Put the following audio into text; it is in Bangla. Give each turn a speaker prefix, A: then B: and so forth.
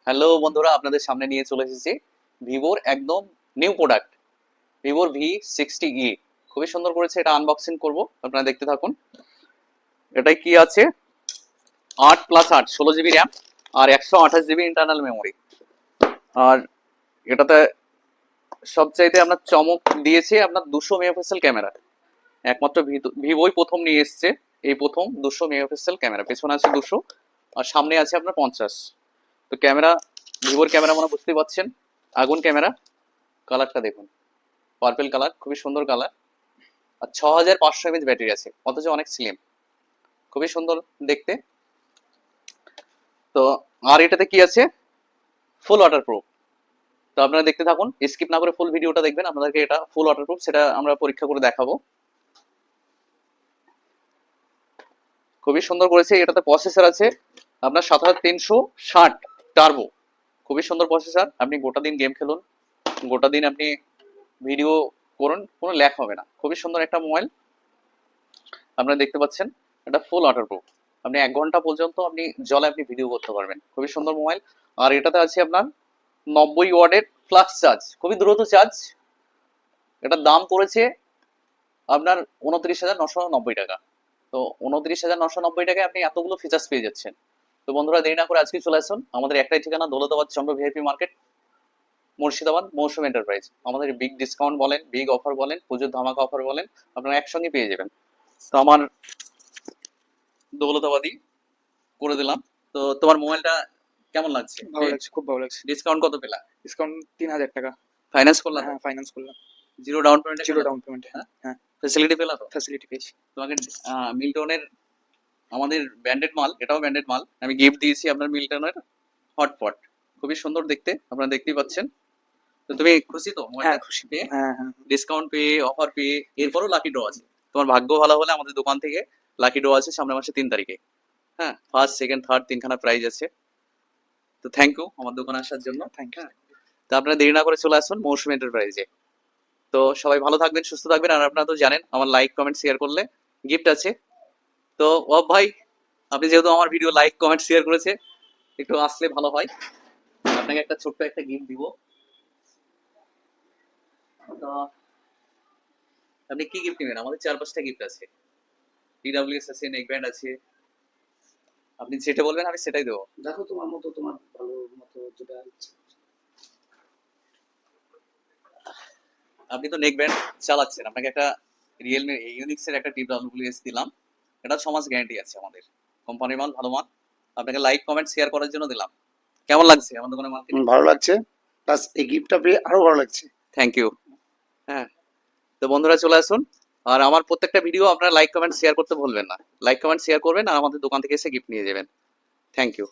A: হ্যালো বন্ধুরা, আপনাদের সামনে নিয়ে চলে এসেছি ভিভোর একদম নিউ প্রোডাক্ট ভিভোর V60e। খুবই সুন্দর করেছে, এটা আনবক্সিং করব, আপনারা দেখতে থাকুন। এটাই কি আছে, 8+8 16 জিবি র্যাম আর 128 জিবি ইন্টারনাল মেমোরি। আর এটাতে সবচাইতে আপনার চমক দিয়েছে আপনার 200 মেগাপিক্সেল ক্যামেরা। একমাত্র ভিভোই প্রথম নিয়ে এসছে, এই প্রথম 200 মেগাপিক্সেল ক্যামেরা। পেছনে আছে 200 আর সামনে আছে আপনার 50। তো ক্যামেরা, ভিভোর ক্যামেরা মানে বুঝতেই পারছেন, আগুন ক্যামেরা। কালারটা দেখুন, পার্পেল কালার, খুবই সুন্দর কালার। আর 6500 mAh ব্যাটারি আছে, অথচ অনেক স্লিম, খুবই সুন্দর দেখতে। তো আর এটাতে কি আছে, ফুল ওয়াটার প্রুফ। তো আপনারা দেখতে থাকুন, স্কিপ না করে ফুল ভিডিওটা দেখবেন। আপনাদেরকে এটা ফুল ওয়াটার প্রুফ, সেটা আমরা পরীক্ষা করে দেখাবো। খুবই সুন্দর করেছে। এটাতে প্রসেসর আছে আপনার 7360 টার্বো, খুবই সুন্দর প্রসেসর। আপনি গোটা দিন গেম খেলুন, গোটা দিন আপনি ভিডিও করুন, কোনো ল্যাগ হবে না। খুবই সুন্দর একটা মোবাইল, আপনারা দেখতে পাচ্ছেন। এটা ফুল ওয়াটারপ্রুফ, আপনি 1 ঘন্টা পর্যন্ত আপনি জলে আপনি ভিডিও করতে পারবেন। খুবই সুন্দর মোবাইল। আর এটাতে আছে আপনার 90 ওয়াটের ফ্লাক্স চার্জ, খুবই দ্রুত চার্জ। এটার দাম পড়েছে আপনার 29,990 টাকা। তো 29,990 টাকায় আপনি এতগুলো ফিচার্স পেয়ে যাচ্ছেন। তো বন্ধুরা, দেরি না করে আজকে চলে আসুন। আমাদের একটাই ঠিকানা, দৌলতাবাদ চন্দ্র ভিআইপি মার্কেট, মুর্শিদাবাদ, মৌসুম এন্টারপ্রাইজ। আমাদের বিগ ডিসকাউন্ট বলেন, বিগ অফার বলেন, পুজোর ধামাকা অফার বলেন, আপনারা একসঙ্গে পেয়ে যাবেন। তো আমার দৌলতাবাদী করে দিলাম। তো তোমার মোবাইলটা কেমন লাগছে?
B: ভালো লাগছে, খুব ভালো লাগছে।
A: ডিসকাউন্ট কত পেলা?
B: ডিসকাউন্ট 3000 টাকা।
A: ফাইন্যান্স করলা?
B: হ্যাঁ, ফাইন্যান্স করলাম।
A: জিরো ডাউন পেমেন্টে?
B: Zero down payment. হ্যাঁ,
A: ফ্যাসিলিটি পেলা তো?
B: ফ্যাসিলিটি পেয়েছি।
A: তোমাকে মিল্টনের, আমাদের ব্র্যান্ডেড মাল, এটাও ব্র্যান্ডেড মাল, আমি গিফট দিয়েছি আপনার মিল্টনের হটপট। খুবই সুন্দর দেখতে, আপনারা দেখতেই পাচ্ছেন। তো তুমি খুশি তো
B: হ্যাঁ, খুশি
A: পেয়ে?
B: হ্যাঁ হ্যাঁ।
A: ডিসকাউন্ট পেয়ে, অফার পেয়ে, এরপরও লাকি ড্র আছে। তোমার ভাগ্য ভালো হলে আমাদের দোকান থেকে লাকি ড্র আছে সামনের মাসে 3 তারিখে। হ্যাঁ, ফার্স্ট, সেকেন্ড, থার্ড, তিনখানা প্রাইজ আছে। তো থ্যাংক ইউ আমার দোকানে আসার জন্য।
B: Thank you.
A: তো আপনারা দেরি না করে চলে আসুন মৌসুম এন্টারপ্রাইজে। তো সবাই ভালো থাকবেন, সুস্থ থাকবেন। আর আপনারা তো জানেন আমার লাইক কমেন্ট শেয়ার করলে গিফট আছে। তো ভাই, আপনি যেহেতু আমার ভিডিও লাইক কমেন্ট শেয়ার করেছে, একটু আসলে ভালো হয়। আপনাকে একটা ছোট্ট একটা গিফট দিব। তো আপনি কি গিফট নেবেন? আমাদের 4-5টা গিফট আছে। DWS আছে, নেক ব্যান্ড আছে, আপনি যেটা বলবেন আমি সেটাই দেবো।
C: দেখো তোমার মতো, তোমার ভালো মতো যেটা ইচ্ছে।
A: আপনি তো নেক ব্যান্ড চালাচ্ছেন, আপনাকে একটা রিয়েলমি ইউনিক্সের একটা TWS দিলাম। এটা 6 মাস গ্যারান্টি আছে আমাদের, কোম্পানির মাল, ভালো মাল। আপনাকে লাইক কমেন্ট শেয়ার করার জন্য দিলাম। কেমন লাগছে আমার দোকানের মাল?
C: ভালো লাগছে, প্লাস এই গিফটটা পেয়ে আরো ভালো লাগছে।
A: Thank you. হ্যাঁ, তো বন্ধুরা চলে আসুন। আর আমার প্রত্যেকটা ভিডিও আপনারা লাইক কমেন্ট শেয়ার করতে ভুলবেন না। লাইক কমেন্ট শেয়ার করবেন আর আমাদের দোকান থেকে এসে গিফট নিয়ে যাবেন। Thank you.